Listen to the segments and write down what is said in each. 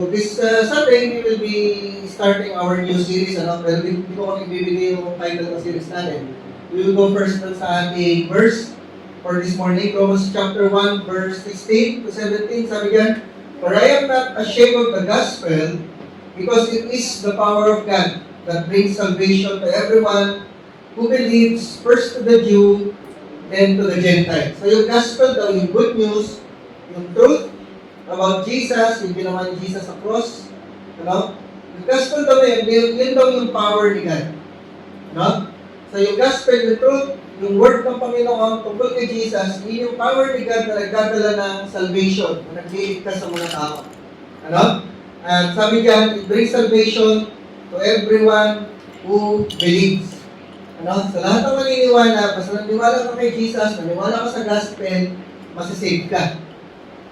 This Sunday, we will be starting our new series. Pero hindi ko kami bibigay yung title ng series natin. We will go first dun sa ating verse for this morning. Romans chapter 1, verse 16 to 17. Sabi dyan, "For I am not ashamed of the gospel, because it is the power of God that brings salvation to everyone who believes, first to the Jew, then to the Gentile." So yung gospel daw, yung good news, yung truth, about Jesus, yung ginawa ni Jesus sa cross, yung gospel daw na yun daw yung power ni God. So yung gospel, yung truth, yung word ng Panginoon tungkol kay Jesus, yun yung power ni God na nagdadala ng salvation, na nagliligtas sa mga tao. At sabi diyan, it brings salvation to everyone who believes. Sa lahat ng maniniwala, basta naniwala ka kay Jesus, naniwala ka sa gospel, masasave ka.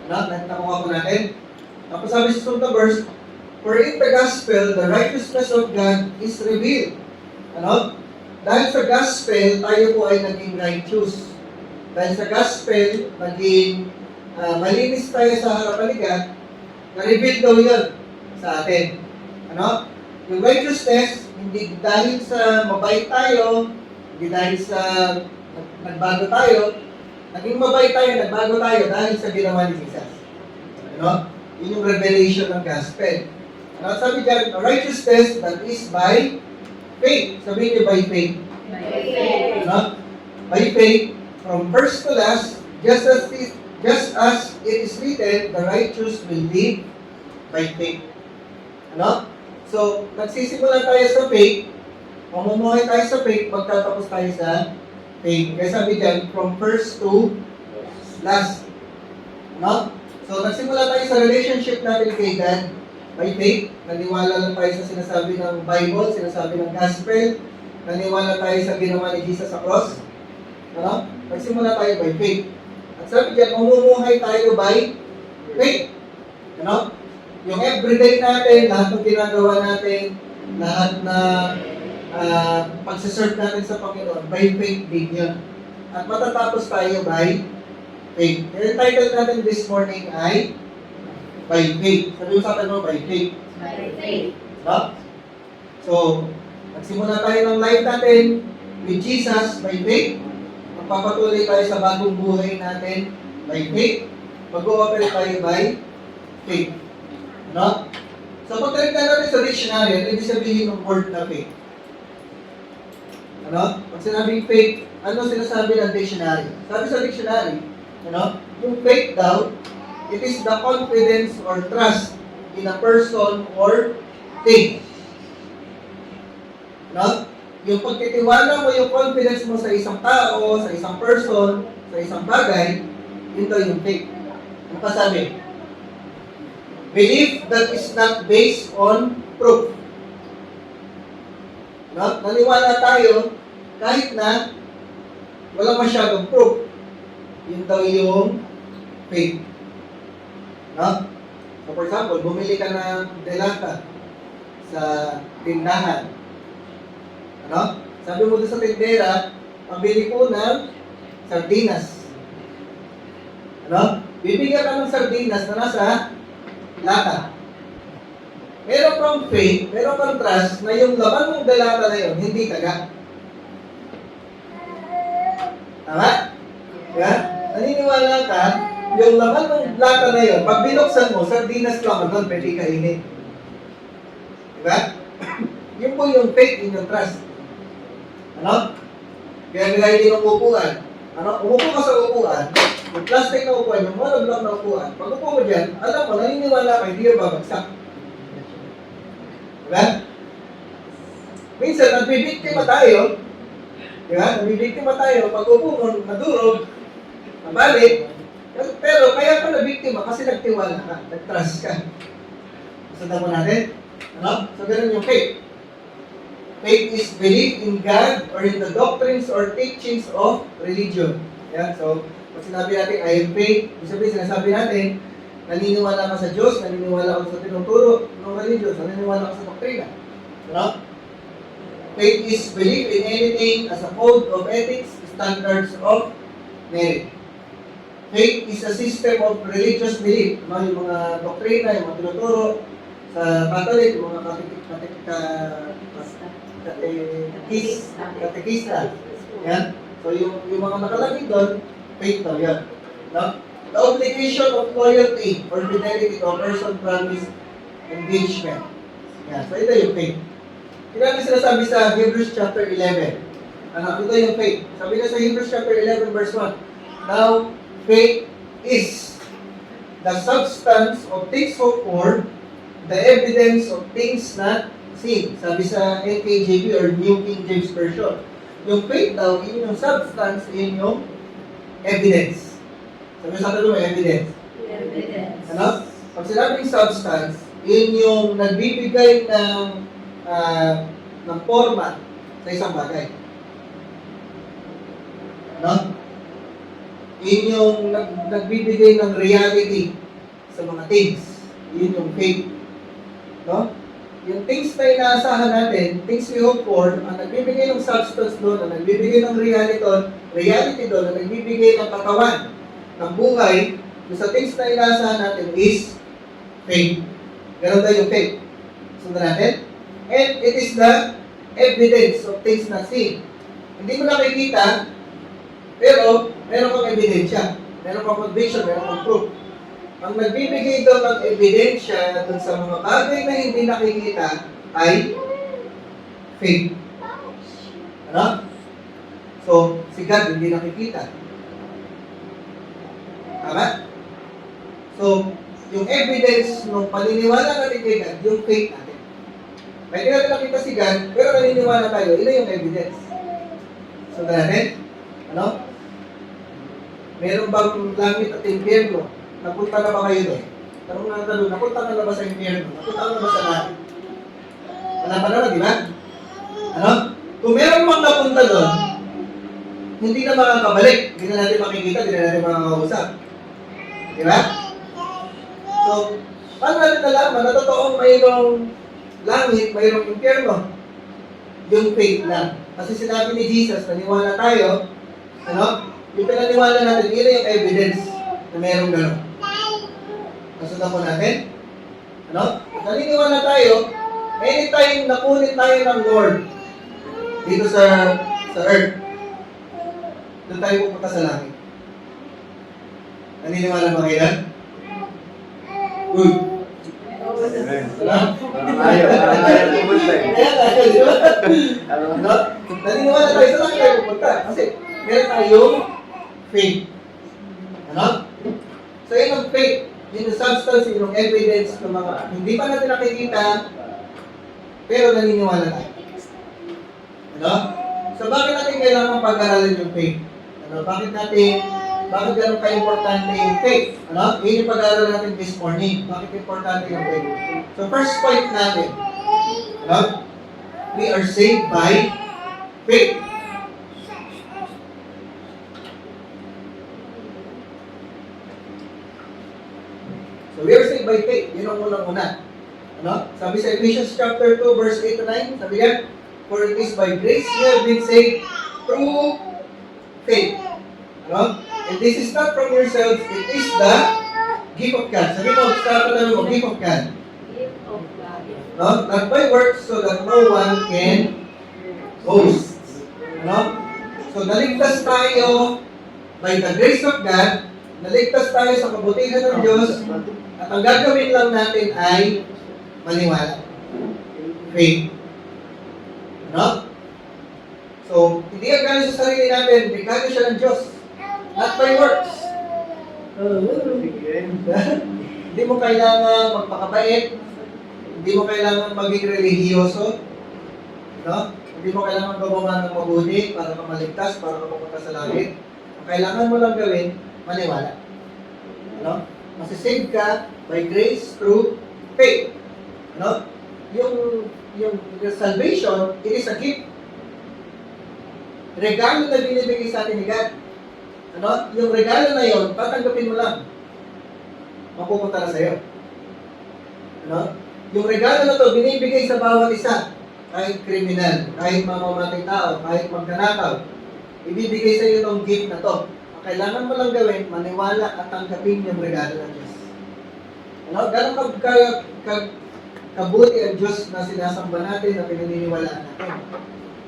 Nagtakuha po natin. Tapos sabi sa sunod na verse, "For in the gospel, the righteousness of God is revealed." Dahil sa gospel, tayo po ay naging righteous. Dahil sa gospel, naging malinis tayo sa harapan ni God, na-reveal daw yun sa atin. Yung righteousness, hindi dahil sa mabait tayo, hindi dahil sa nagbago tayo, naging mabait tayo, nagbago tayo dahil sa ginawa ni Jesus. Yun yung revelation ng gospel. Sabi dyan, a righteousness that is by faith. Sabihin niyo, by faith. By faith. By faith, from first to last, just as it is written, the righteous will live by faith. So, nagsisimula tayo sa faith, mamumuhay tayo sa faith, magtatapos tayo sa faith. Kaya sabi dyan, from first to last. So, nagsimula tayo sa relationship natin kay God by faith. Naniwala lang tayo sa sinasabi ng Bible, sinasabi ng gospel. Naniwala tayo sa ginawa ni Jesus sa cross. Nagsimula tayo by faith. At sabi dyan, mamumuhay tayo by faith. Yung everyday natin, lahat ng ginagawa natin, lahat na pagsaserve natin sa Panginoon, by faith din yun. At matatapos tayo by faith. Yung title natin this morning ay by faith. Sabi usapan mo, by faith. By faith. So, nagsimula tayo ng life natin with Jesus by faith. Magpapatuloy tayo sa bagong buhay natin by faith. Mag-ooperate tayo by faith. So, pagkaligtan natin sa dictionary, ano ibig sabihin ng word na faith? Pag sinabing faith, ano sinasabi ng dictionary? Sabi sa dictionary, yung faith daw, it is the confidence or trust in a person or thing. Yung pagtitiwala mo, yung confidence mo sa isang tao, sa isang person, sa isang bagay, yun daw yung faith. Ano pa sabi? Belief that is not based on proof. Naniwala tayo kahit na wala masyadong proof. Yun daw yung faith. So for example, bumili ka ng delata sa tindahan. Sabi mo doon sa tindera, pabili ko ng sardinas. Bibigyan ka ng sardinas na nasa lata. Meron kang faith, meron kang trust na yung laman ng delata na yun, hindi taga. Tama? Naniniwala ka, yung laman ng lata na yun, pag binuksan mo, sardinas lang doon, pwede kainin. Diba? Yun po yung faith in yung trust. Kaya nilagay din ang upuan. Umupo ka sa upuan, yung plastic na upuan, yung monoblock na upuan, pag upo mo dyan, alam mo, naniniwala ka, hindi yung babagsak. Diba? Minsan, nagbibiktima tayo, diba? Nagbibiktima tayo, pag upo mo, madurog, nabalik, pero kaya ka nabiktima kasi nagtiwala ka, nag-trust ka. Sundan mo natin? So, ganun yung faith. Faith is belief in God or in the doctrines or teachings of religion. So, pag sinabi natin, I have faith, ibig sabihin, sinasabi natin, naniniwala ka sa Diyos, naniniwala ka sa tinuturo ng religion, naniniwala ka sa doktrina. Faith is belief in anything as a code of ethics, standards of merit. Faith is a system of religious belief. Yung mga doktrina, yung mga tinuturo, Catholic, yung mga katekista. Yan. So, yung mga nakalagay doon, faith daw yan. No? The obligation of loyalty or fidelity to a person promise engagement. Yan. So, ito yung faith. Kaya na sinasabi sa Hebrews chapter 11. Ito yung faith. Sabi na sa Hebrews chapter 11 verse 1. Now, faith is the substance of things hoped for, the evidence of things not seen. Sabi sa NKJV or New King James Version. Yung faith daw, yun yung substance, yun yung evidence. Sabi sa atin yung evidence. Ano? Pag sinabing substance, yun yung nagbibigay ng forma sa isang bagay. No? Yun yung nagbibigay ng reality sa mga things. Yun yung faith. No? Yung things na inaasahan natin, things we hope for, ang nagbibigay ng substance doon, ang nagbibigay ng reality doon, ang nagbibigay ng katawan, ng buhay, yung sa things na inaasahan natin is faith. Ganon tayo yung faith. Sundan natin. And it is the evidence of things not seen. Hindi mo nakikita, pero meron kang ebidensya. Meron kang conviction, meron kang proof. Ang nagbibigay doon ng ebidensya doon sa mga bagay na hindi nakikita ay faith. Ano? So, si God hindi nakikita. Tama? So, yung evidence ng paniniwala natin kay God, yung faith natin. May hindi natin nakita si God, pero naniniwala tayo, ito yung evidence. So, natin, ano? Meron bang langit at impyerno? Napunta na ba kayo doon? Tanong, napunta na ba sa impyerno? Napunta na ba sa langit? Wala pa naman, di ba? Ano? Kung meron mang napunta doon, hindi na makakabalik. Hindi na natin makikita, hindi na natin makakausap. Di ba? So, paano natin nalaman na totoong mayroong langit, mayroong impyerno? Yung faith lang. Kasi sinabi ni Jesus, naniwala tayo, ano? Yung pinaniwala natin, yun yung evidence na mayroong gano'n. Nasundan po natin? Ano? At naniniwala tayo, anytime nakunin tayo ng Lord dito sa earth, doon tayo pupunta sa langit. Naniniwala ba kayo? Good. Ayaw pumunta eh. Kaya tayo, di ba? Ano? Naniniwala tayo sa langit tayo pupunta. Kasi meron tayong faith. Ano? So yun ang faith. Yun yung substance, yun yung evidence ng mga hindi pa natin nakikita, pero naniniwala tayo. Ano? So bakit natin kailangan pag-aralan yung faith? Ano? Bakit gano'n ka-importante yung faith? Ano? Yun yung pag-aaral natin this morning. Bakit importante yung faith? So first point natin, ano? We are saved by faith. So we are saved by faith. Yun ang unang-una. Ano? Sabi sa Ephesians chapter 2, verse 8 to 9, sabi yan, for it is by grace you have been saved through faith. Ano? And this is not from yourselves, it is the gift of God. Sabi mo, sa patabi mo, gift of God. No? Not by works, so that no one can boast. Ano? So naligtas tayo by the grace of God, naligtas tayo sa kabutihan ng Diyos, at ang gagawin lang natin ay maniwala. Faith. Ano? So, hindi ang galing sa sarili natin, regalo siya ng Diyos. Not by works. Hindi mo kailangan magpakabait. Hindi mo kailangan maging relihiyoso. No? Hindi mo kailangan gumawa ng mabuti para maligtas, para mapunta sa langit. Ang kailangan mo lang gawin, maniwala. No? Masisave ka by grace through faith. No? Yung salvation, it is a gift. Regalo na binibigay sa atin ni God. Ano? Yung regalo na yon, tatanggapin mo lang. Mapupunta na sa'yo. Ano? Yung regalo na to, binibigay sa bawat isa. Kahit kriminal, kahit mamamatay tao, kahit magnanakaw. Ibibigay sa iyo itong gift na to. Ang kailangan mo lang gawin, maniwala at tanggapin yung regalo ng Diyos. Ano? Gano'ng kabuti ang Diyos na sinasamba natin, na pinaniniwalaan natin.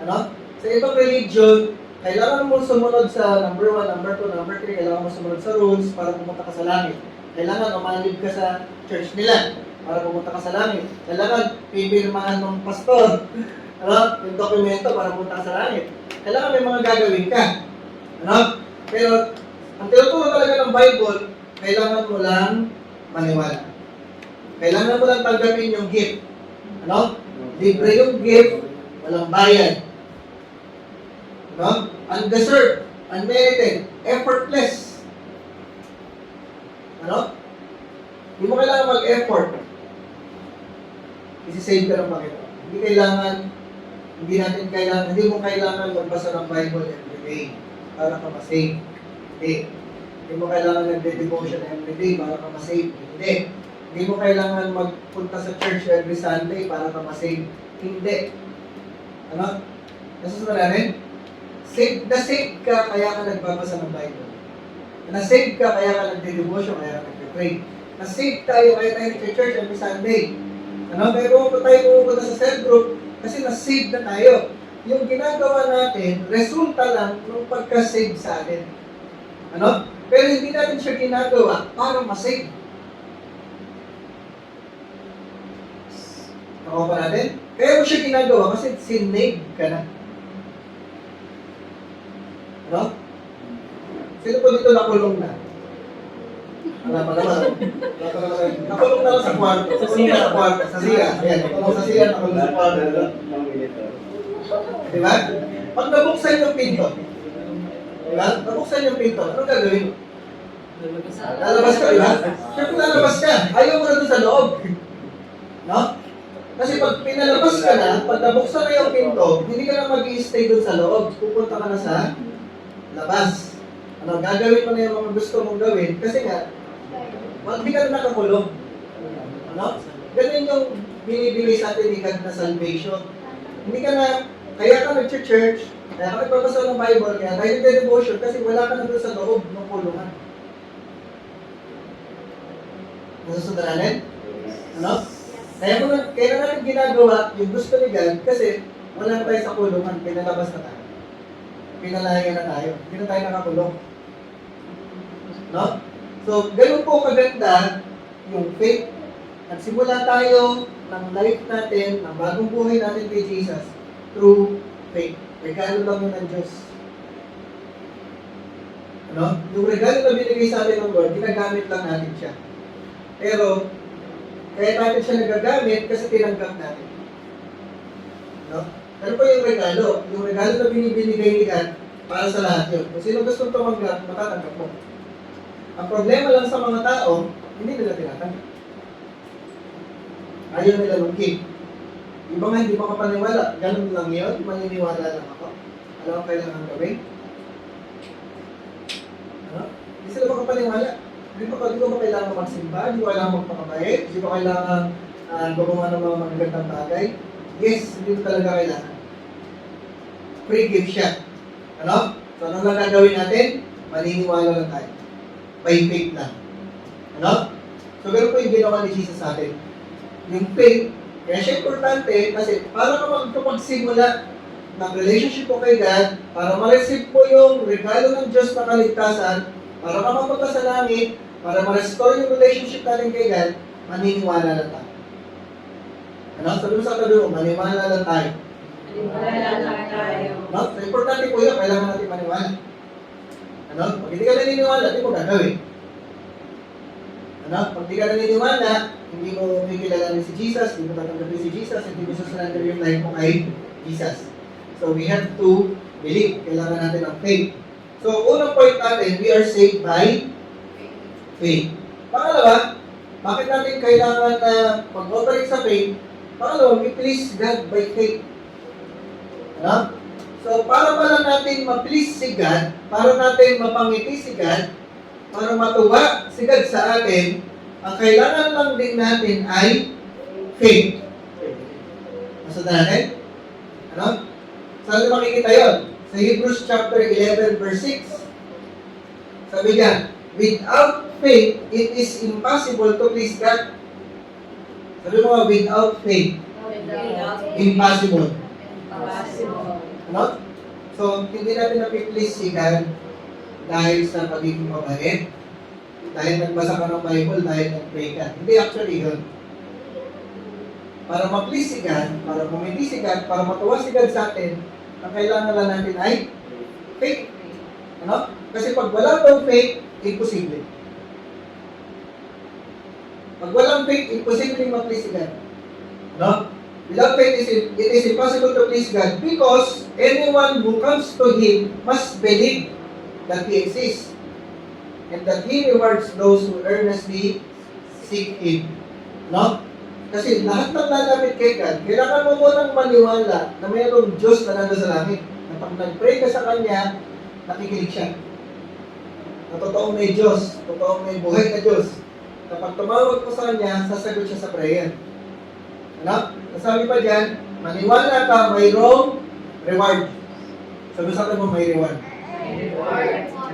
Ano? Sa ibang religion, kailangan mo sumunod sa number 1, number 2, number 3, kailangan mo sumunod sa rules para pumunta ka sa langit. Kailangan umanib ka sa church nila para pumunta ka sa langit. Kailangan pipirmahan ng pastor yung dokumento para pumunta ka sa langit. Kailangan may mga gagawin ka. Ano? Pero, ang tinuturo talaga ng Bible, kailangan mo lang maniwala. Kailangan mo lang tanggapin yung gift. Ano? Libre yung gift, walang bayad. Ano? Undeserved, unmerited, effortless. Ano? Hindi mo kailangan mag-effort. Isi-save ka ng Panginoon. Hindi mo kailangan magbasa ng Bible every day para ka ma-save. Hindi mo kailangan nagde-devotion every day para ka ma-save. Hindi mo kailangan magpunta sa church every Sunday para ka ma-save. Hindi. Ano? Nasusunod natin? Save ka kaya ka nagbabasa ng Bible. Na-save ka kaya ka nagde-devotion, kaya ka nagpe-pray. Na-save tayo kaya tayo nagpe-church every Sunday. Ano? Pero kung tayo pumunta sa cell group, kasi na-save na tayo. Yung ginagawa natin, resulta lang ng pagka-save sa atin. Ano? Pero hindi natin siya ginagawa para ma-save. Nakuha pa natin? Kaya mo siya ginagawa kasi sinave ka na. Ano? Sino po dito nakulong na? Wala pa naman. Nakulong na lang sa kwarto. Nakulong na sa kwarto. Sa siya. Ayan. Nakulong sa siya. Nakulong sa kwarto. Diba? Pag nabuksan yung pinto. Diba? Nabuksan yung pinto. Anong gagawin mo? Lalabas ka, diba? Siyempre lalabas ka. Ayaw mo na doon sa loob. No? Kasi pag pinalabas ka na, pag nabuksan na yung pinto, hindi ka na mag-i-stay doon sa loob. Pupunta ka na sa labas. Ano, gagawin mo na yung mga gusto mong gawin kasi nga, hindi ka na nakakulong. Ano? Ganun yung binibigay sa atin ni God na salvation. Hindi ka na, kaya ka nag-church, kaya ka nagbabasa ng Bible, kaya tayo nag-devotion kasi wala ka na doon sa loob ng kulungan. Nasusunod natin? Ano? Kaya na natin ginagawa yung gusto ni God kasi wala na tayo sa kulungan, pinalabas na tayo. Pinalayan na tayo. Hindi na tayo nakakulong. No? So, ganun po kaganda yung faith. Nagsimula tayo ng life natin, ng bagong buhay natin kay Jesus through faith. Regalo lang yun ng Diyos. Ano? Yung regalo na binigay sa atin ng Lord, ginagamit lang natin siya. Pero, kaya natin siya nagagamit kasi tinanggap natin. No? Ano po yung regalo? Yung regalo na binibigay ni God para sa lahat yun. Kung sino gustong tumanggap, matatanggap mo. Ang problema lang sa mga tao, hindi nila tinatanggap. Ayaw nila mag-give. Iba nga hindi makapaniwala. Ganun lang yun, maniniwala lang ako. Alam mo kailangan gawin? Ano? Hindi sila makapaniwala. Di ba kailangan magsimba? Di ba kailangan magpakabait? Di ba kailangan gumawa ng mga magagandang bagay? Yes, hindi ko talaga kailangan. Free gift siya. Ano? So, ano lang gagawin natin? Maniniwala lang tayo. By faith lang. Ano? So, ganoon po yung ginawa ni Jesus sa atin. Yung faith, kaya siya importante kasi para ka magkapagsimula ng relationship mo kay God, para ma-receive mo yung regalo ng Diyos na kaligtasan, para ka mapunta sa langit, para ma-restore yung relationship natin kay God, maniniwala lang tayo. Ano? Sabi mo sa katabi mo, maniwala lang tayo. Maniwala lang tayo. No? So, importante po yun, kailangan natin maniwala. Ano? Pag hindi ka naniniwala, hindi mo gagawin. Ano? Pag hindi ka naniniwala, hindi mo kikilalanin si Jesus, hindi mo tatanggapin si Jesus, hindi mo susunod yung life mo kay Jesus. So, we have to believe. Kailangan natin ang faith. So, unang point natin, we are saved by faith. Pangalawa, bakit natin kailangan na mag-operate sa faith? Pangalawa, we please God by faith. Ano? So, para pala natin ma-please si God, para natin mapangiti si God, para matuwa si God sa atin, ang kailangan lang din natin ay faith. Nasa natin? Ano? Saan makikita yun? Sa Hebrews chapter 11 verse 6. Sabi niya, without faith, it is impossible to please God. Sabi mo nga, without faith, impossible. Ano? So, hindi natin napiplease si God dahil sa pagiging mabait, dahil nagbasa ka ng Bible, dahil nag-pray ka. Hindi actually yun. Para ma-please si God, para bumiti si God, para matuwa si God sa atin, ang kailangan lang natin ay faith. Ano? Kasi pag wala daw faith, imposible. Pag walang faith, imposible ma-please si God. No? Without faith, it is impossible to please God because anyone who comes to Him must believe that He exists and that He rewards those who earnestly seek Him. No? Kasi lahat ng lalapit kay God, kailangan mo munang maniwala na mayroong Diyos na nandun sa langit. Na pag nag-pray ka sa Kanya, nakikinig siya. Na totoong may Diyos, totoong may buhay na Diyos. Kapag tumawag ko sa Kanya, sasagot siya sa prayer. Ano? Nasabi pa dyan, maniwala ka, mayroong reward. Sabi sa akin mo, may reward.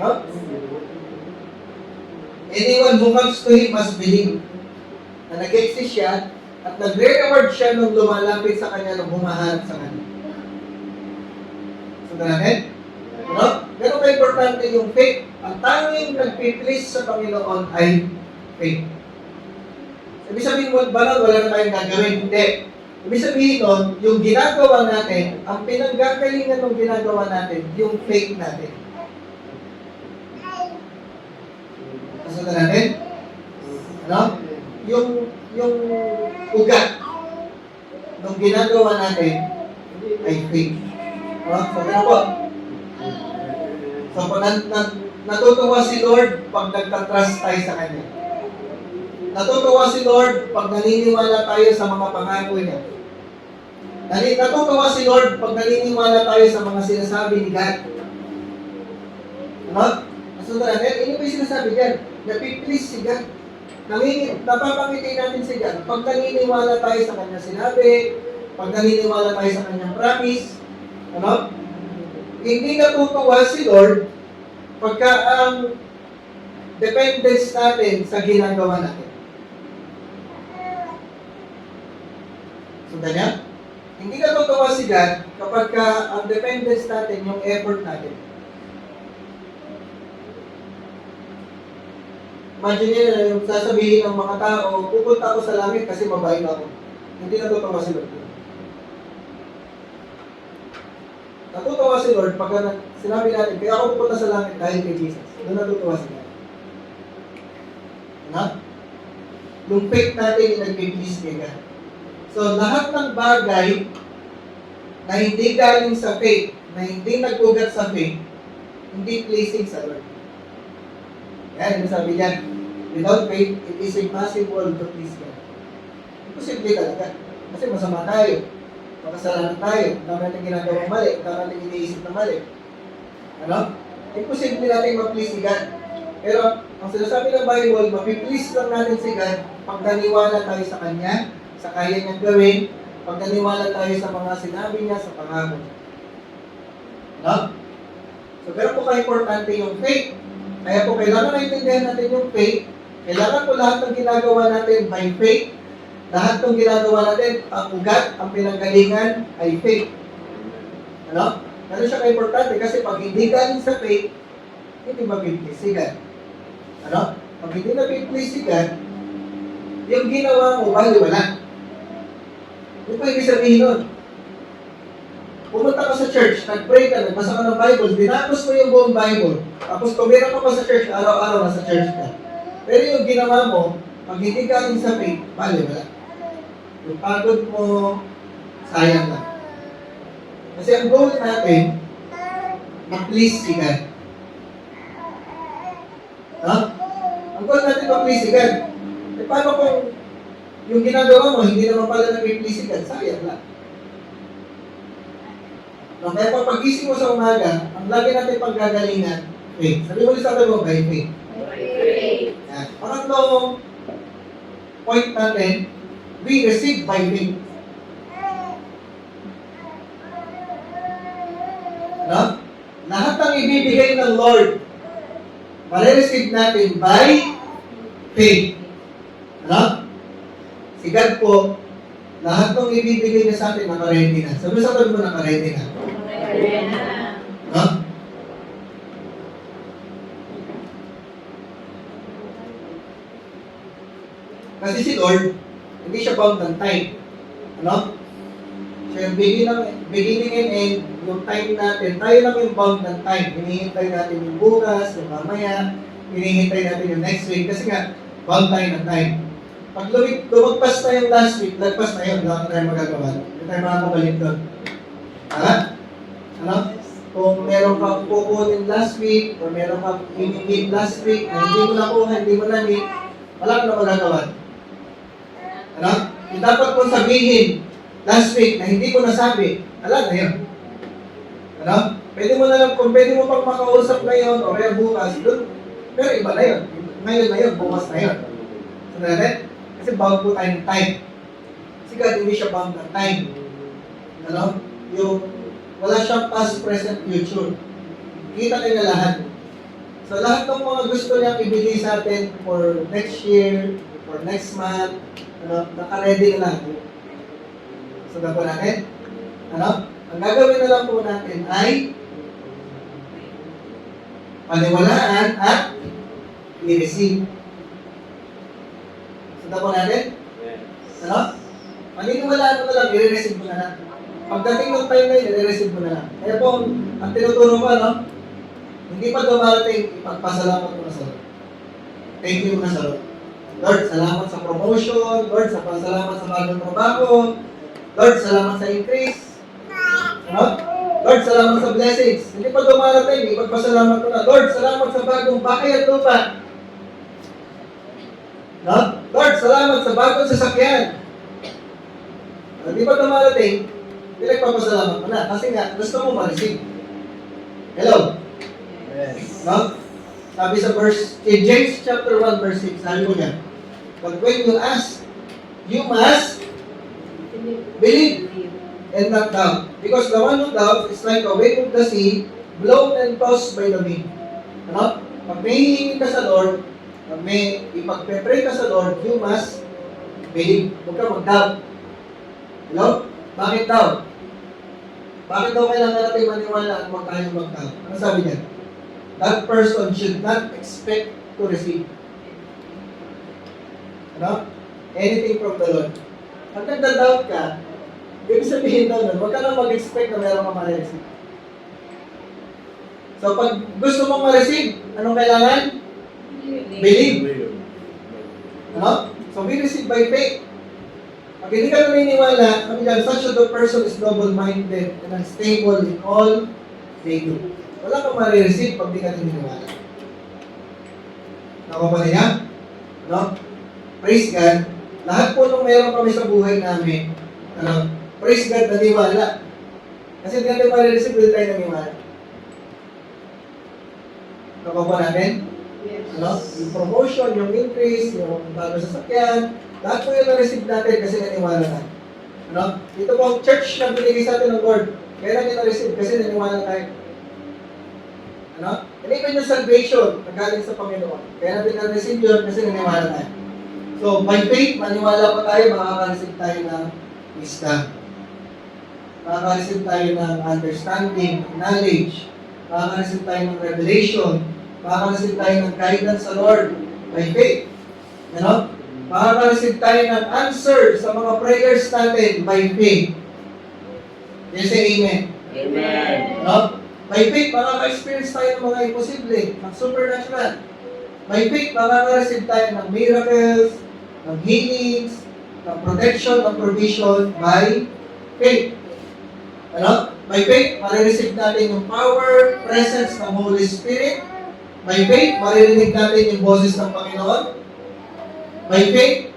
Ano? Anyone who comes to Him must believe na nag-exist siya at nagre-reward siya nung lumalapit sa Kanya, nung humaharap sa Kanya. Sundan natin? Ano? Ganun ka-importante yung faith. Ang tanging nagpiplease sa Panginoon ay faith. Ibig sabihin mo, wala na tayong gagawin. Hindi. Ibig sabihin nun, yung ginagawa natin, ang pinanggagalingan ng ginagawa natin, yung faith natin. Kasunod natin? Ano? Yung ugat ng ginagawa natin ay faith. Ano? So, ano po? So, natutuwa si Lord pag nagtatrust tayo sa Kanya. Natutuwa si Lord pag naniniwala tayo sa mga pangako niya. Natutuwa si Lord pag naniniwala tayo sa mga sinasabi ni God. Ano? Nasundan natin, ano ba yung sinasabi diyan? Napiplease si God. Napapangiti natin si God. Pag naniniwala tayo sa kanyang sinabi, pag naniniwala tayo sa kanyang promise, ano? Hindi natutuwa si Lord pagka ang dependence natin sa ginagawa natin. Sundan niya? Hindi natutuwa si God kapag ang dependence natin, yung effort natin. Imagine nyo na yung sasabihin ng mga tao, pupunta ako sa langit kasi mabait ako. Hindi natutuwa si Lord. Natutuwa si Lord pag sinabi natin, kaya ako pupunta sa langit dahil kay Jesus. Doon natutuwa si God. Ano? Yung faith natin yung nag-please kay God. So, lahat ng bagay na hindi galing sa faith, na hindi nag-ugat sa faith, hindi pleasing sa Lord. Yan, yung sabi niyan, without faith, it is impossible to please God. Imposible talaga. Kasi masama tayo. Makasalanan tayo. Dami natin ginagawang mali. Dami natin iniisip na mali. Ano? Imposible natin ma-please si God. Pero, ang sinasabi ng Bible, mapiplease lang natin si God pag naniwala tayo sa Kanya, sa kaya niyang gawin, pag naniwala tayo sa mga sinabi niya, sa pangako. No? So, pero po ka-importante yung faith. Kaya po, kailangan naintindihan natin yung faith. Kailangan po lahat ng ginagawa natin by faith. Lahat ng ginagawa natin, ang ugat, ang pinanggalingan, ay faith. Ano? Ano siya ka-importante? Kasi pag hindi galing sa faith, hindi mapiplease si God. Ano? Pag hindi mapiplease si God, yung ginawa mo, baliwala. Ano pa ibig sabihin nun? Pumunta ka sa church, nag-pray ka, nagbasa ka ng Bible, dinapos mo yung buong Bible, tapos tumira ka pa sa church, araw-araw nasa church ka. Pero yung ginawa mo, pag hindi galing sa faith, baliwala. Yung pagod mo, sayang lang. Kasi ang goal natin, ma-please si God. Ha? Ang goal natin ma-please si God. E paano kung yung ginagawa mo, hindi naman pala nag-please si God? Sayang lang. No, kaya pag pagising mo sa umaga, ang lagi natin paggagalingan, faith. Sabi mo ulit sa akin mo, by faith. Yan. Pangatlong point natin, we receive by faith. No? Lahat ng ibibigay ng Lord, marireceive natin by faith. Ano? Si God po, lahat ng ibibigay niya sa atin, naka-ready na. Sabi sa mo, naka-ready na. No? Kasi si Lord, hindi siya bound ng time. Ano? Siya yung beginning and end, yung time natin, tayo lang yung bound ng time. Hinihintay natin yung bukas, yung mamaya, hinihintay natin yung next week. Kasi nga, bound tayo ng time. Pag lumagpas na yung last week, lagpas na yun, wala tayo magagawa. Hindi tayo makakabalik doon. Ha? Ano? Kung meron kang kukunin last week, or meron kang i-meet last week, na hindi mo nakuha, hindi mo na-meet, wala ka na magagawa. Ano? Yung dapat kong sabihin last week na hindi ko nasabi, alam na yun. Ano? Pwede mo na lang, kung pwede mo pang makausap ngayon o kaya bukas, doon, pero iba na yun. Ngayon na yun, bukas na yun. So natin? Kasi bound po tayo ng time. Kasi God, hindi siya bound ng time. Ano? Yung, wala siyang past, present, future. Kita niya lahat. So lahat ng mga gusto niyang ibigay sa atin for next year, for next month, ano, naka-ready na lang. So, po natin. Ano? Ang gagawin na lang po natin ay paniwalaan at i-receive. So, po natin. Ano? Paniniwalaan mo na lang, i-receive mo na lang. Pagdating ng time na yun, i-receive mo na lang. Kaya po, ang tinuturo ko, ano? Hindi pa dumarating, ipagpasalamat mo na sa Lord. Thank you na sa Lord. Lord, salamat sa promotion. Lord, salamat sa bagong trabaho. Lord, salamat sa increase. Ano? Lord, salamat sa blessings. Hindi pa dumarating, ipagpasalamat ko na. Lord, salamat sa bagong bahay at lupa. No? Lord, salamat sa bagong sasakyan. Hindi pa dumarating, pinagpapasalamat mo na. Kasi nga, gusto mo ma-receive. Hello? Yes. No? Sabi sa verse, in James chapter 1 verse 6, sabi ko niya, but when you ask, you must believe and not doubt. Because the one who doubts is like a wave of the sea, blown and tossed by the wind. Ano? Pag may hihingi ka sa Lord, pag may ipag-pray ka sa Lord, you must believe. Huwag ka mag-doubt. Hello? Bakit doubt? Bakit daw kailangan natin maniwala at huwag tayong mag-doubt? Ano sabi niya? That person should not expect to receive. Ano? Anything from the Lord. Pag nagda-doubt ka, ibig sabihin daw nun, huwag ka lang mag-expect na meron ka ma-receive. So, pag gusto mong ma-receive, anong kailangan? Believe. Ano? So, we receive by faith. Pag hindi ka naniniwala, sabi dyan, such a person is double-minded and unstable in all they do. Wala kang ma-receive pag di ka naniniwala. Nakuha niya? No? Praise God. Lahat po nung meron kami sa buhay namin, ano, praise God, naniwala. Kasi hindi natin ma-receive, hindi tayo naniwala. Nakuha natin? Ano? Yung promotion, yung increase, yung bago sasakyan, lahat po yung na-receive natin kasi naniwala na. Ano? Ito po ang church na binigay sa atin ng Lord. Kaya natin na-receive kasi naniwala tayo. Ano? And even yung salvation, nagaling sa Panginoon. Kaya natin na-receive yun kasi naniwala tayo. So, by faith, maniwala pa tayo, makaka-receive tayo ng wisdom. Makaka-receive tayo ng understanding, knowledge. Makaka-receive tayo ng revelation. Makaka-receive tayo ng guidance sa Lord by faith. Ano? Makaka-receive tayo ng answer sa mga prayers natin by faith. Yes, say amen. Amen. Ano? By faith, makaka-experience tayo ng mga imposible, ng supernatural. By faith, makaka-receive tayo ng miracles, ng healings, ng protection, ng provision by faith. Ano? By faith, marireceive natin yung power, presence ng Holy Spirit. By faith, maririnig natin yung boses ng Panginoon. By faith,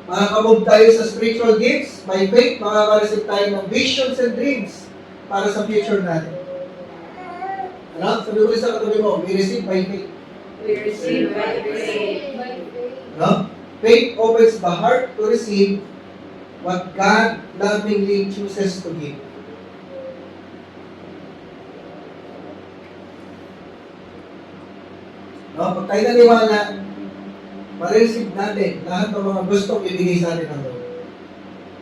makaka-move tayo sa spiritual gifts. By faith, makaka-receive tayo ng visions and dreams para sa future natin. Ano? Sabi ko sa katabi mo, we receive by faith. We receive by faith. No? Faith opens the heart to receive what God lovingly chooses to give. No? Pag tayo naniwala, ma-receive natin lahat ng mga gustong ibigay sa atin ng Lord.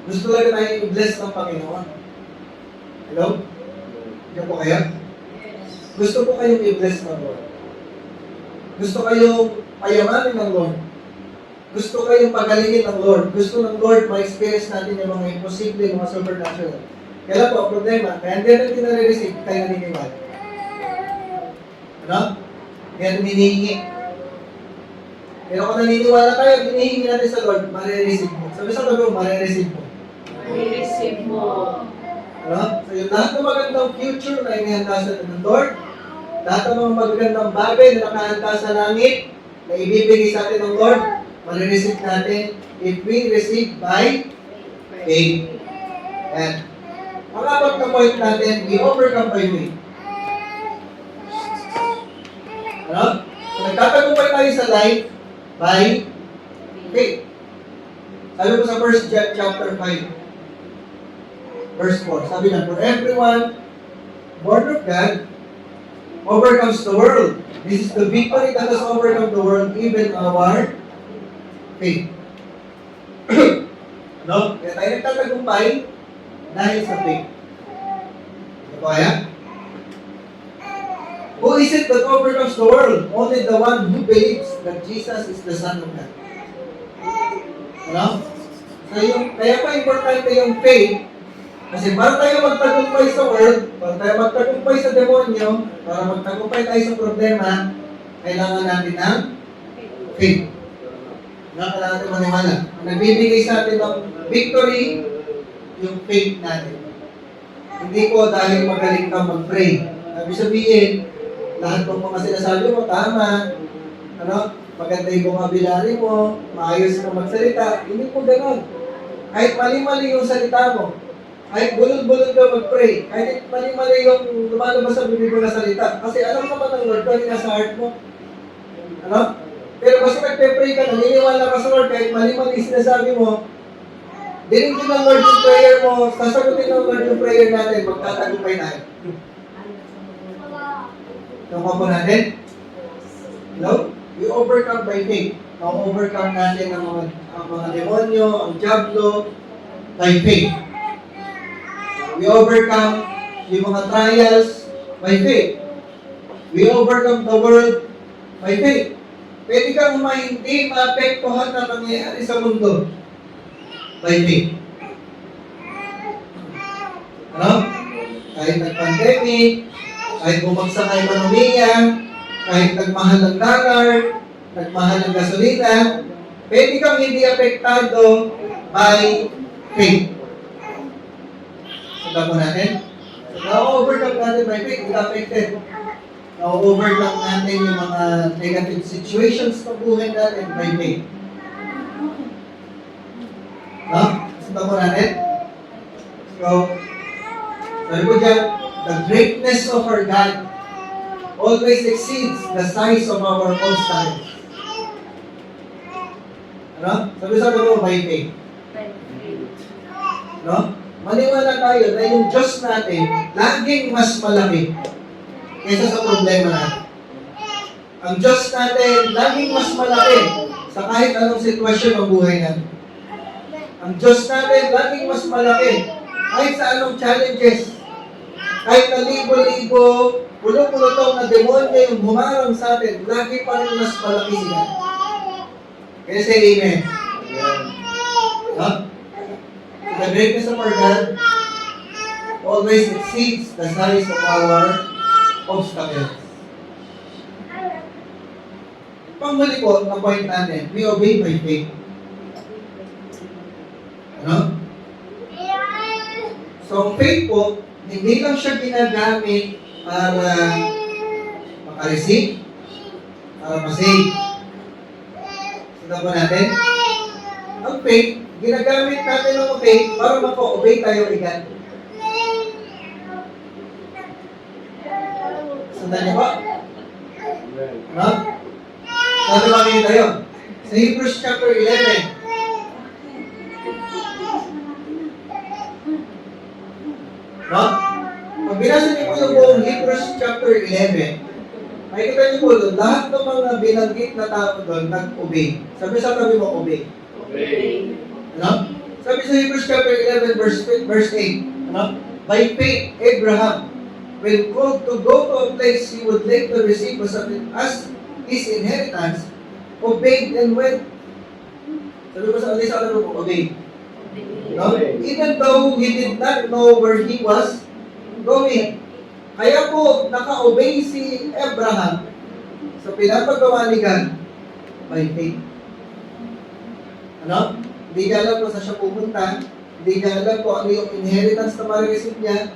Gusto lang tayo i-bless ng Panginoon. Hello? Diyan po kayo? Gusto po kayong i-bless ng Lord. Gusto kayong payamanin ng Lord. Gusto kayong pagalingin ng Lord. Gusto ng Lord ma-experience natin yung mga imposible, mga supernatural. Kaya po, ang problema, kaya hindi natin nare-receive, tayo naniniwala. Ano? Kaya hinihingi. Pero kung naniniwala tayo, hinihingi natin sa Lord, marireceive mo. Sabi sa tabi mo, marireceive mo. Receive mo. Ano? So yung lahat ng magandang future na inihanda sa atin ng Lord, lahat ng mga magagandang bagay na nakahanda sa langit, na ibibigay sa atin ng Lord, marireceive natin if we receive by faith. And ang apat na point natin, we overcome by faith. Ano? So nagtatagumpay tayo sa life by faith. Sabi ko sa 1 John chapter 5, verse 4, sabi na, for everyone born of God overcomes the world. This is the victory that has overcome the world, even our faith. No? Kaya tayo nagtatagumpay dahil sa faith. Ito po kaya? Who is it that overcomes the world? Only the one who believes that Jesus is the Son of God. Ano? So kaya pa importante yung faith, kasi para tayo magtagumpay sa world, para tayo magtagumpay sa demonyo, para magtagumpay tayo sa problema, kailangan natin ng faith. Kailangan natin maniwala. Ang nagbibigay sa atin ng victory, yung faith natin. Hindi po dahil magaling kang mag-pray. Ibig sabihin, lahat ng mga sinasabi mo, tama. Ano? Maganda yung vocabulary mo, maayos ka magsalita. Hindi po ganon. Kahit mali-mali yung salita mo, kahit bulol-bulol ka mag-pray, kahit mali-mali yung lumalabas sa bibig mo na salita. Kasi alam naman ng Lord, kung nasa heart mo. Ano? Pero basta nagpe-pray ka, naniniwala ka sa Lord, kahit mali-mali sinasabi mo, dinigin ng Lord yung prayer mo, sasagutin ng Lord yung prayer natin, magtatagumpay tayo. Tama po natin? Hello? We overcome by faith. Na-overcome natin ang mga demonyo, ang diablo, by faith. We overcome yung mga trials by faith. We overcome the world by faith. Pwede kang hindi maapektuhan na nangyayari sa mundo by faith. Ano? Kahit nag-pandemic, kahit bumagsak ang ekonomiya, kahit nagmahal ng dollar, nagmahal ng gasolina, pwede kang hindi apektado by faith. Sunda po natin? So, na-overcome natin by faith, hindi affected. Na-overcome natin yung mga negative situations sa buhay natin by faith. No? Sunda po natin? So, sabi ko dyan, the greatness of our God always exceeds the size of our obstacles. Ano? Sabi mo, by faith. No? Maniwala tayo na yung Diyos natin laging mas malaki kaysa sa problema natin. Ang Diyos natin laging mas malaki sa kahit anong sitwasyon ng buhay natin. Ang Diyos natin laging mas malaki kahit sa anong challenges. Kahit na libo-libo, pulo-pulotong na demonyo yung humarang sa atin, lagi pa rin mas malaki sila. Kaya say amen. No? The greatness of our God always exceeds the size of our obstacles. Panghuli po, na point natin, we obey by faith. Ano? So, ang faith po, hindi lang siya ginagamit para makareceive, para masave. Sundan po natin. Ang faith, ginagamit natin ang faith para maka-obey tayo kay God. Sundan niyo ba? No? Sabi makikita yun. Sa Hebrews chapter 11. No? Pag binasa niyo po yung buong Hebrews chapter 11, Makikita niyo po doon, lahat ng mga binanggit na tao doon, nag-obey. Sabi sa tabi mo, obey. Obey. Ano? Sabi sa Hebrews chapter 11, verse 8, ano? By faith, Abraham, when called to go to a place he would later receive as his inheritance, obeyed and went. Sabi mo sa alisa ko, obey. No? Even though he did not know where he was going. Kaya po, naka-obey si Abraham sa pinapagawa ni God by faith. Ano? Hindi niya alam kung saan siya pupunta. Hindi niya alam kung ano yung inheritance na marireceive niya.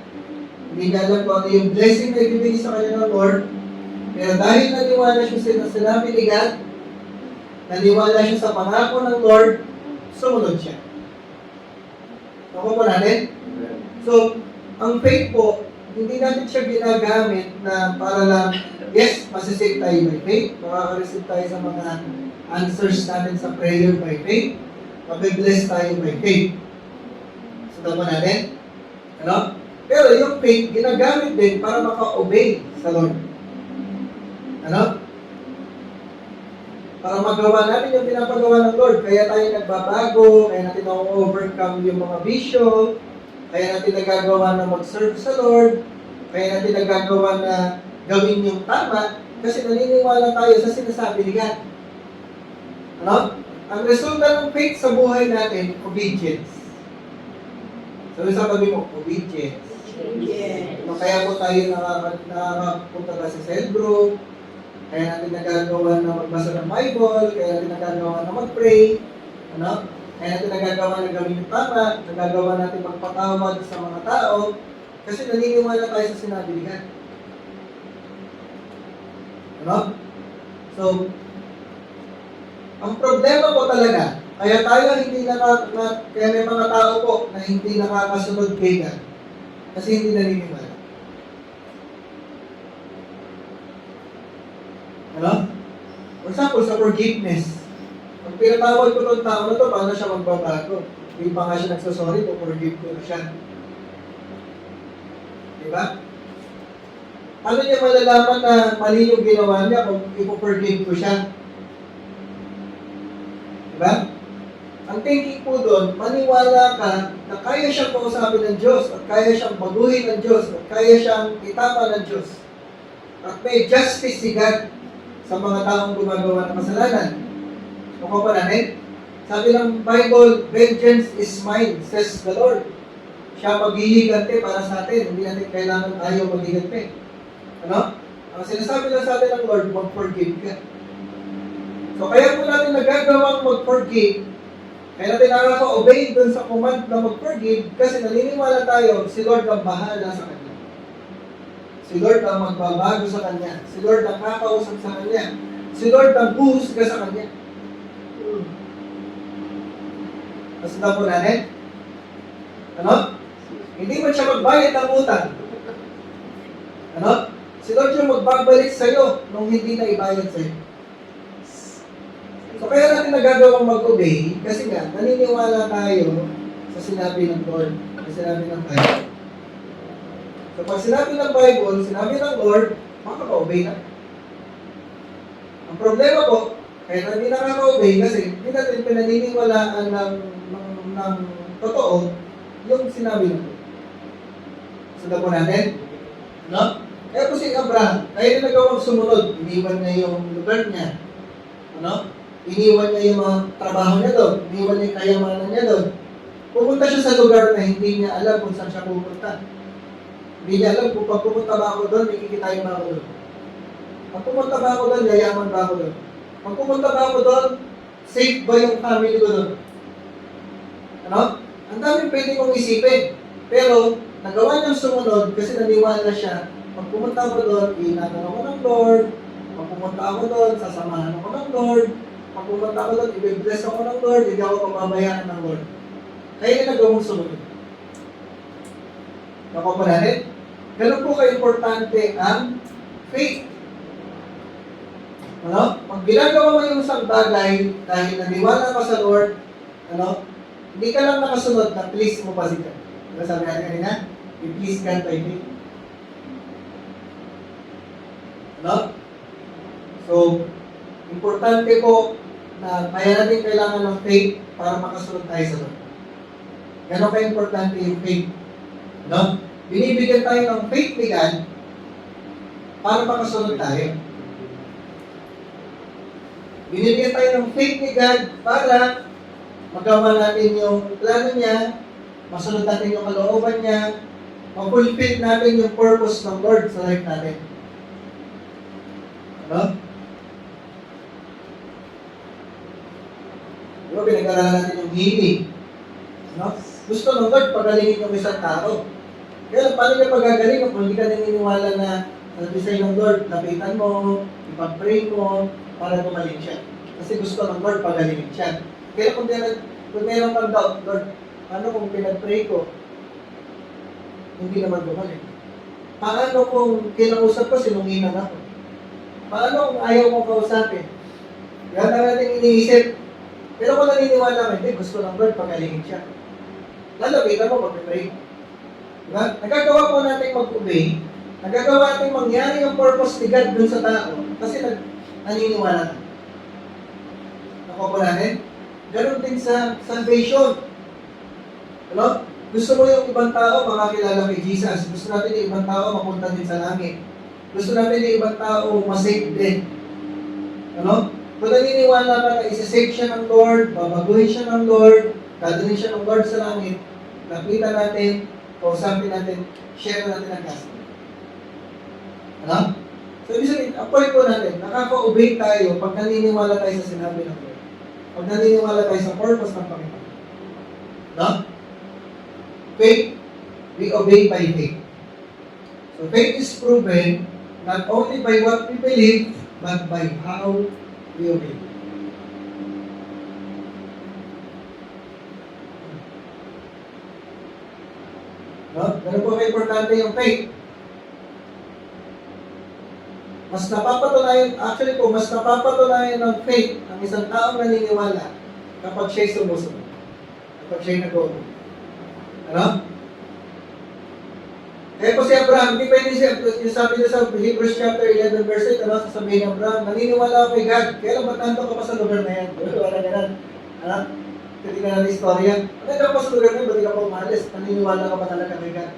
Hindi niya alam kung ano yung blessing na ibibigay sa kanya ng Lord. Pero dahil naniwala siya sa sinabi ni God, naniwala siya sa pangako ng Lord, sumunod siya. Nakuha po natin? So, ang faith po, hindi natin siya ginagamit na para lang, yes, masisave tayo by faith, makaka-receive tayo sa mga answers natin sa prayer by faith, mabibless tayo by faith. Sundan po natin? Ano? Pero yung faith, ginagamit din para maka-obey sa Lord. Ano? Para magawa natin yung pinapagawa ng Lord. Kaya tayo nagbabago, kaya natin na-overcome yung mga bisyo, kaya natin nagagawa na mag-serve sa Lord, kaya natin nagagawa na gawin yung tama, kasi naniniwala tayo sa sinasabi ni God. Ano? Ang resulta ng faith sa buhay natin, obedience. Sabi sa tabi mo, obedience. Yes. So, kaya po tayo nakakapunta na sa cell group, kaya natin nagagawa na magbasa ng Bible, kaya natin nagagawa na mag-pray, ano? Kaya natin nagagawa na gawin yung tama, nagagawa natin magpatawad sa mga tao, kasi naniniwala tayo sa sinabi ni God. Ano? So, ang problema po talaga, kaya tayo hindi kaya may mga tao po na hindi nakakasunod kay God, kasi hindi naniniwala. Ano? For example, sa forgiveness. Pag pinatawad ko itong tao na ito, paano siya magbabago? Hindi pa nga siya nagsasorry, kung forgive ko na siya. Diba? Paano niya malalaman na mali yung ginawa niya kung ipo-forgive ko siya? Diba? Ang thinking po doon, maniwala ka na kaya siyang kausapin ng Diyos, at kaya siyang baguhin ng Diyos, at kaya siyang itama ng Diyos. At may justice si God sa mga taong gumagawa ng kasalanan. Kung pa natin, sabi ng Bible, vengeance is mine, says the Lord. Siya maghihigante para sa atin. Hindi natin kailangan tayo maghihigante. Ano? Ang sinasabi lang sa atin ng Lord, mag-forgive ka. So kaya po natin nagagawang mag-forgive, kaya natin nakaka-obey dun sa command na mag-forgive, kasi naniniwala tayo, si Lord ang bahala sa Kanya. Si Lord ang magbabago sa Kanya. Si Lord ang kakausap sa Kanya. Si Lord ang buhusga sa Kanya. Nasundan po natin? Ano? Hindi mo siya magbayad ng utang. Ano? Si Lord yung magbabalik sa'yo nung hindi na ibayad sa'yo. So kaya natin nagagawang mag-obey kasi nga, naniniwala tayo sa sinabi ng Lord, sa sinabi ng Bible. So pag sinabi ng Bible, sinabi ng Lord, makaka-obey na. Ang problema po, kaya hindi nakaka-obey kasi hindi natin pinaniniwalaan ng totoo yung sinabi ng Lord. Sundan po natin. No? Kaya po si Abraham, kaya na nagawang sumunod, iniwan niya yung lugar niya. Ano? Iniwan niya yung mga trabaho niya doon. Iniwan niya yung kayamanan niya doon. Pumunta siya sa lugar na hindi niya alam kung saan siya pupunta. Hindi niya alam kung pag pumunta ba ako doon, may kikitain ba ako doon. Pag pumunta ba ako doon, yayaman ba ako doon. Pag pumunta ba ako doon, safe ba yung family ko doon? Ano? Ang daming pwede kong isipin. Pero, nagawa niyang sumunod kasi naniwala siya. Pag pumunta ako doon, iinatan ako ng Lord. Pag pumunta ako doon, sasamahan ako ng Lord. Pag pumunta ako doon, i-bless ako ng Lord. Hindi ako pababayaan ng Lord. Kaya yung nagawang sumunod. Nakuha pa natin? Ganun po ka-importante ang faith. Ano? Pag ginagawa mo yung isang bagay dahil naniwala ka sa Lord, ano? Hindi ka lang nakasunod na please mo pa si God. Diba sabi natin kanina? You please God by faith. Ano? So, importante po na kaya natin kailangan ng faith para makasunod tayo sa Lord. Gano'n ka-importante yung faith. No? Binibigyan tayo ng faith ni God para makasunod tayo. Binibigyan tayo ng faith ni God para magawa natin yung plano niya, masunod natin yung kalooban niya, ma-fulfill natin yung purpose ng Lord sa life natin. Ano? Diba, pinag-aralan natin yung healing. No? Gusto ng Lord, pagalingin yung isang tao. Kaya paano niya pagagaling kung hindi ka naniniwala na sabi sa'yo ng Lord, lapitan mo, ipag-pray mo, para gumaling siya. Kasi gusto ng Lord, pagalingin siya. Kaya kung meron kang doubt, Lord, paano kung pinag-pray ko, hindi naman gumaling? Paano kung kinausap ko, sinunginan ako? Paano kung ayaw mong kausapin? Yan ang natin iniisip. Pero kung naniniwala ka, hindi, gusto ng Lord, pagalingin siya. Lalapitan mo, mag-pray. Diba? Nagagawa po natin mag-obey, nagagawa natin mangyari yung purpose ni God dun sa tao, kasi naniniwala ka. Nakuha po natin? Ganon din sa salvation. Ano? Gusto mo yung ibang tao makakilala kay Jesus. Gusto natin yung ibang tao mapunta din sa langit. Gusto natin yung ibang tao masave din. Ano? Kung naniniwala ka na isa-save siya ng Lord, babaguhin siya ng Lord, dadalhin siya ng Lord sa langit, nakita natin, kausapin natin, share natin ang gospel. Ano? So, ibig sabihin, ang point po natin, nakaka-obey tayo pag naniniwala tayo sa sinabi ng Lord. Pag naniniwala tayo sa purpose ng Panginoon. No? Faith, we obey by faith. So, faith is proven not only by what we believe, but by how we obey. No? Ganun po ka-importante yung faith. Mas napapatunayan, actually po, mas napapatunayan ng faith ang isang taong naniniwala kapag siya'y sumusunod. Kapag siya'y nag-obey. Ano? Kaya po si Abraham, hindi pwede yung sabi niya sa Hebrews chapter 11 verse 8, ano, sasabihin ni Abraham, naniniwala ako kay God, kaya lang ba't nandun ka pa sa lugar na yan? Wala ganun. Ano? Hindi na natin istorya. Nandun ka pa sa lugar na yan, ba't di ka pa umalis? Naniniwala ka pa talaga kay God?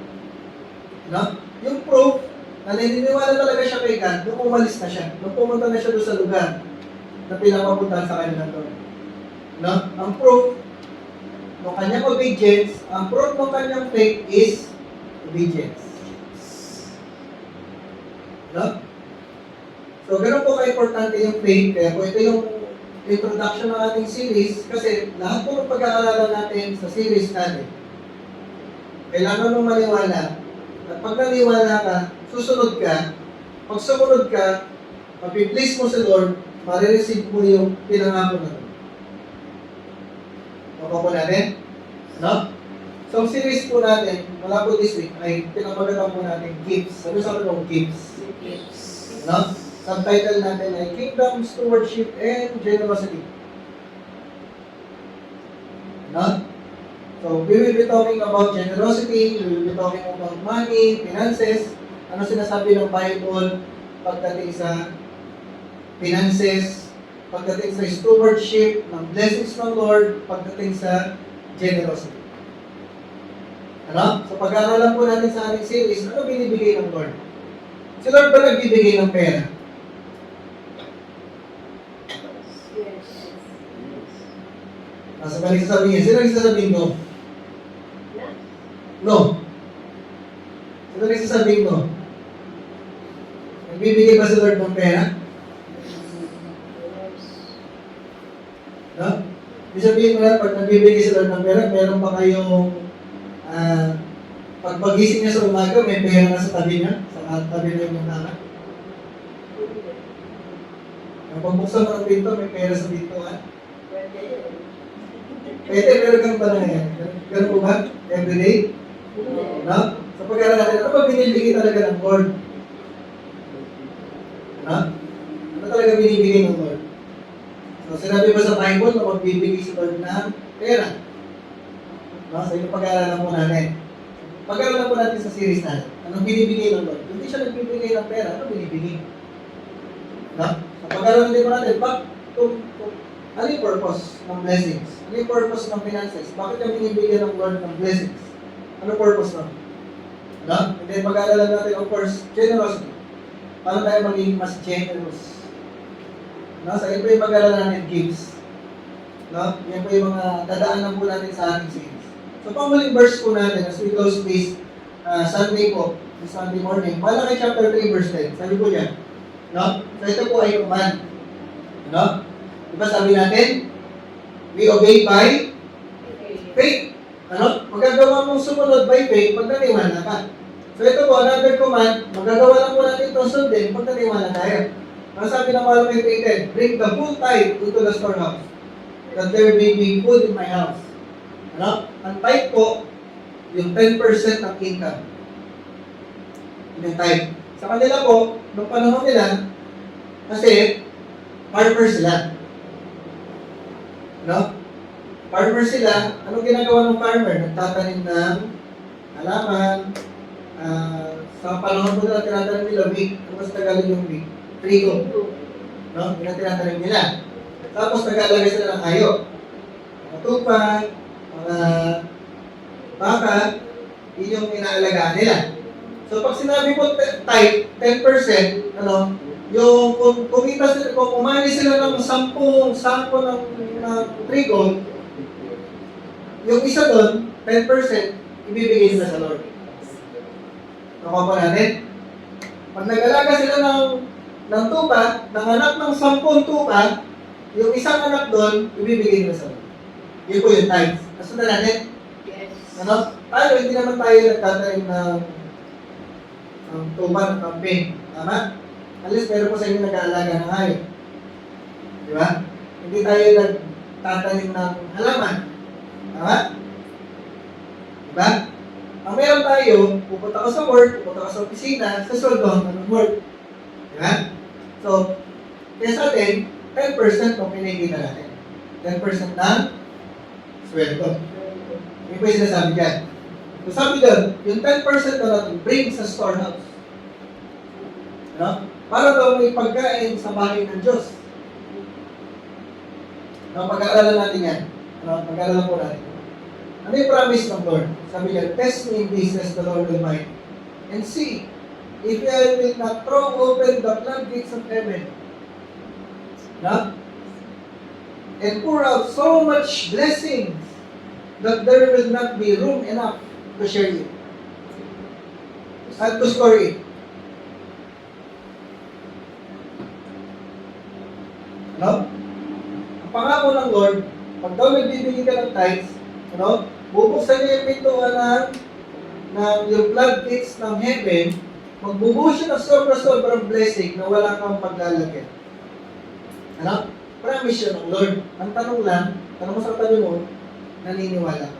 Ano? Yung proof, na naniniwala talaga siya kay God, nung umalis na siya, nung pumunta na siya doon sa lugar na pinapapuntahan sa kanya ng Lord. No? Ang proof ng kanyang obedience, ang proof ng kanyang faith is obedience. No? So, ganun po ka-importante yung faith. Kaya po ito yung introduction ng ating series kasi lahat po ng pag-aaralan natin sa series natin, kailangan mong maniwala at pag naniwala ka, susunod ka, pag sumunod ka, mapi-please mo sa Lord, marireceive mo yung pinangako na Lord. Maka po natin? No? So, ang series po natin, mula po this week, ay pinapagatan po natin gifts. Sabi sa akin gifts? No? Subtitle natin ay Kingdom, Stewardship, and Generosity. No? So, we will be talking about generosity, we will be talking about money, finances, ano sinasabi ng Bible pagdating sa finances, pagdating sa stewardship, ng blessings ng Lord, pagdating sa generosity. Ano? So, pag-aaralan po natin sa ating series, ano binibigay ng Lord? Si Lord ba nagbibigay ng pera? Nasa balik sasabihin niya, sino nagsasabihin no? No. Sino nagsasabihin no? Nagbibigay ba si Lord ng pera? No? Ibig sabihin mo na, pag nagbibigay si Lord ng pera, meron pa kayong pag pagising niya sa umaga, may pera na sa tabi niya, sa tabi na yung naman. Pag buksan mo ng pinto, may pera sa pinto, ha? Pwede, pero ganun ba na yan? Ganun po ba? Everyday? No? Sa pag-aaral natin, ano ba binibigay talaga ng Lord? No? Ano talaga binibigay ng Lord? So, sinabi ba sa Bible na magbibigay si Lord ng pera? No? So, yung pag-aaralan po natin. Pag-aaralan po natin sa series natin. Anong binibigay ng Lord? Hindi siya nagbibigay ng pera. Ano binibigay? No? Sa Pag-aralan din mo natin, ano yung purpose ng blessings? Ano yung purpose ng finances? Bakit kami binibigyan ng Lord ng blessings? Ano purpose nun? Ano? And then pag-aaralan natin, of course, generosity. Paano tayo maging mas generous? No? So, yun po yung pag-aaralan natin, gifts. No? Yan po yung mga dadaanan po natin sa ating series. So, panghuling verse po natin, as we close this Sunday po, this Sunday morning, Malaki chapter 3, verse 10. Sabi po niya, no? So, ito po ay command. No? Diba sabi natin, we obey by faith. Ano? Magagawa mong sumunod by faith pag naniwala ka. So ito po, another command, magagawa lang po natin itong sundin pag naniwala tayo. Ang sabi ng Malaki 3:10, bring the full tithe into the storehouse, that there may be food in my house. Ano? Ang tithe po, yung 10% ng income. Yung tithe. Sa kanila po, nung panahon nila, kasi farmer sila. No? Farmer sila, anong ginagawa ng farmer? Nagtatanim ng halaman. Sa panahon po nila, tinatanim nila wheat. Ano mas Tagalog yung wheat? Trigo. No? Yun ang tinatanim nila. Tapos nag-aalagay sila ng hayop. Mga tupad, mga baka, yun yung inaalagaan nila. So pag sinabi ko type, 10%, ano, yung kung kumita sila, kung umani sila ng 10 sako ng trigo, yung isa doon, 10%, ibibigay nila sa Lord. Nakuha po natin? Pag nag-alaga sila ng tupa, nanganak ng 10 tupa, yung isang anak doon, ibibigay nila sa Lord. Yun po yung tithes. Nasundan natin? Yes. Ano? Tayo, hindi naman tayo nagtatanim ng tupa ng campaign. Tama? Unless meron po sa inyo nag-aalaga ng hayop. Di ba? Hindi tayo nagtatanim ng halaman. Tama? Di ba? Ang meron tayo, pupunta ka sa work, pupunta ka sa opisina, sa sweldo ng work. Di ba? So, kaya sa atin, 10% kung pinigita natin. 10% ng sweldo. Yung po yung sinasabi dyan. So sabi doon, yung 10% na natin, bring sa storehouse. No? Para daw may pagkain sa bahay ng Diyos. No, pag-aaralan natin yan. No, pag-aaralan po natin. Ano yung promise ng Lord? Sabi niya, test me in this, says the Lord Almighty, and see if I will not throw open the floodgates of heaven. No? And pour out so much blessings that there will not be room enough to share it. At to store it. No? Ang pangako ng Lord, pag daw nagbibigay ka ng tithes, ano, bubuksan niya yung pintuan ng yung floodgates ng heaven, magbubuhos siya ng sobrang blessing na wala kang paglalagyan. Ano? Promise yun ng Lord. Ang tanong mo sa tabi mo, naniniwala ka.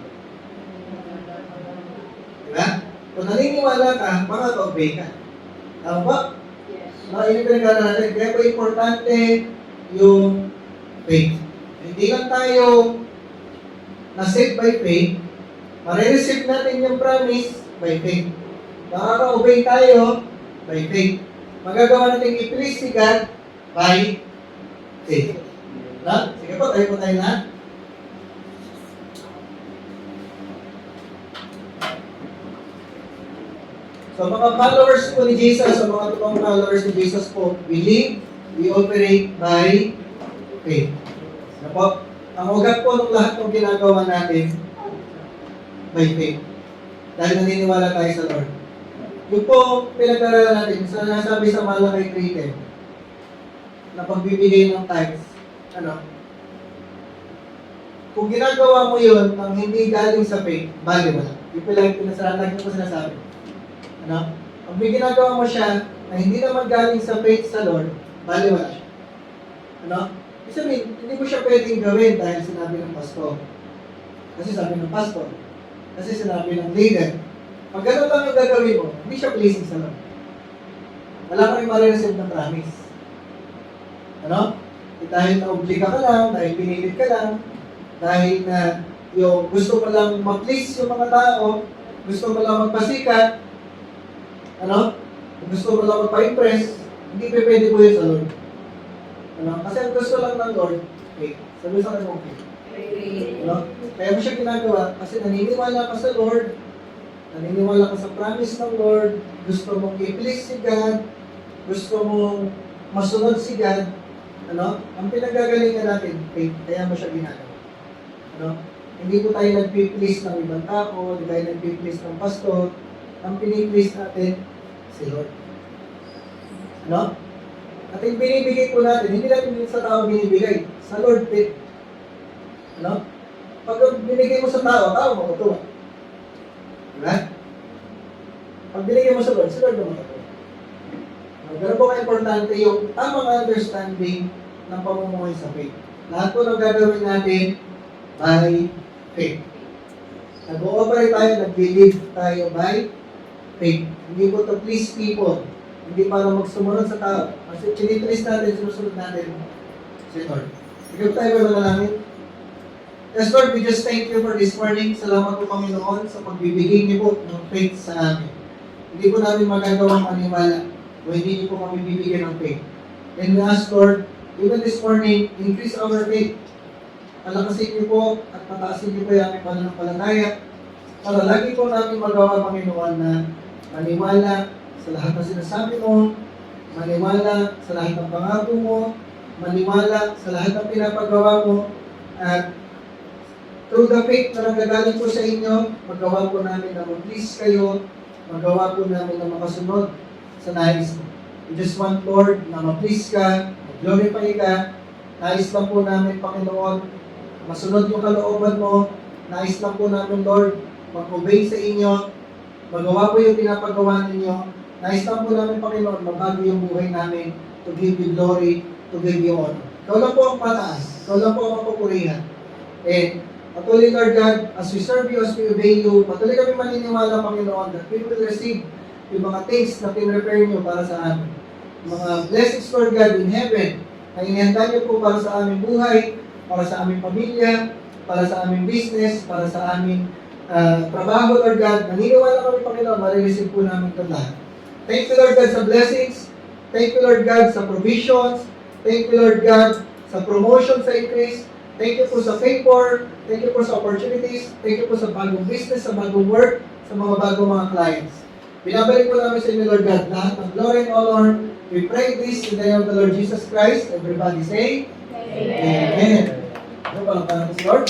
Diba? Kung naniniwala ka, makaka-obey ka. Tama ba? Yes. Ini pinag-aaral natin. Kaya po importante yung faith. Hindi lang tayo na-save by faith, marireceive natin yung promise by faith. Makaka-obey tayo by faith. Magagawa natin i-please si God by faith. Na? Sige po, tayo na. So mga followers po ni Jesus, sa mga totoong followers ni Jesus po, believe, we operate by faith. Ano po? Ang ugat po ng lahat ng ginagawa natin by faith. Dahil naniniwala tayo sa Lord. Yung po, pinag-aralan natin, sa nasabi sa Malaki 3:10, na pagbibigay ng tithes, ano? Kung ginagawa mo yun nang hindi galing sa faith, bali wala. Yung pala lagi ko sinasabi. Ano? Pag may ginagawa mo siya na hindi naman galing sa faith sa Lord, bali wala siya. Ano? Ibig sabihin, hindi mo siya pwedeng gawin dahil sinabi ng pastor. Kasi sabi ng pastor. Kasi sinabi ng leader. Pag ganun lang yung gagawin mo, hindi siya pleasing sa Lord. Wala kang marireceive ng promise. Ano? Dahil na-obliga ka lang, dahil pinilit ka lang, dahil na yung gusto mo lang mag-please yung mga tao, gusto mo lang magpasikat, ano? Gusto mo lang magpa-impress, hindi pwede po yun sa Lord. Ano? Kasi ang gusto lang ng Lord, faith. Sabi sa akin mo, faith. Ano? Kaya mo siya ginagawa kasi naniniwala ka sa Lord, naniniwala ka sa promise ng Lord, gusto mong i-please si God, gusto mong masunod si God, ano? Ang pinagagalingan natin, faith, kaya mo siya ginagawa. Ano? Hindi po tayo nag-please ng ibang tao, hindi tayo nag-please ng pastor, ang piniplease natin, si Lord. Ano? At yung binibigay po natin, hindi natin sa tao binibigay, sa Lord din. Ano? Pag binigay mo sa tao, tao matutuwa. Diba? Pag binigay mo sa Lord matutuwa. Ganun po ka-importante yung tamang understanding ng pamumuhay sa faith. Lahat po ng gagawin natin by faith. Nag-ooperate tayo, nag-believe tayo by faith. Hindi po to please people. Hindi para magsumunod sa tao. Kasi chinitrace natin, sinusunod natin si Lord. Sige tayo ba namin? Yes, Lord, we just thank you for this morning. Salamat po, Panginoon, sa pagbibigay niyo po ng faith sa amin. Hindi po namin magagawang maniwala kung hindi niyo po kami bibigyan ng faith. And we ask, Lord, even this morning, increase our faith. Palakasin niyo po at pataasin niyo po yung aming pananampalataya para lagi po namin magawa, Panginoon, na maniwala sa lahat ng sinasabi mo, maniwala sa lahat ng pangako mo, maniwala sa lahat ng pinapagawa mo, at through the faith na nagagaling po sa inyo, magawa po namin na mag-please kayo, magawa po namin na makasunod sa nais mo. We just want, Lord, na ma-please ka, mag-glorify ka. Nais lang po namin, Panginoon, masunod yung kalooban mo. Nais lang po namin, Lord, mag-obey sa inyo, magawa po yung pinapagawa ninyo. Nais lang po namin, Panginoon, mabago yung buhay namin to give you glory, to give you honor. Ikaw lang po ang pataas. Ikaw lang po ang mapupurihan. And patuloy, Lord God, as we serve you, as we obey you, patuloy kami maniniwala, Panginoon, that we will receive yung mga things na pinrepare niyo para sa amin. Mga blessings, Lord God, in heaven, na inihanda niyo po para sa aming buhay, para sa aming pamilya, para sa aming business, para sa aming trabaho, Lord God. Naniniwala kami, Panginoon, marireceive po namin ito lahat. Thank you, Lord God, sa blessings. Thank you, Lord God, sa provisions. Thank you, Lord God, sa promotion, sa increase. Thank you po sa favor. Thank you po sa opportunities. Thank you po sa bagong business, sa bagong work, sa mga bagong mga clients. Binabalik po namin sa inyo, Lord God, lahat ng glory and honor. We pray this in the name of the Lord Jesus Christ. Everybody say, Amen. Ano pa lang si Lord?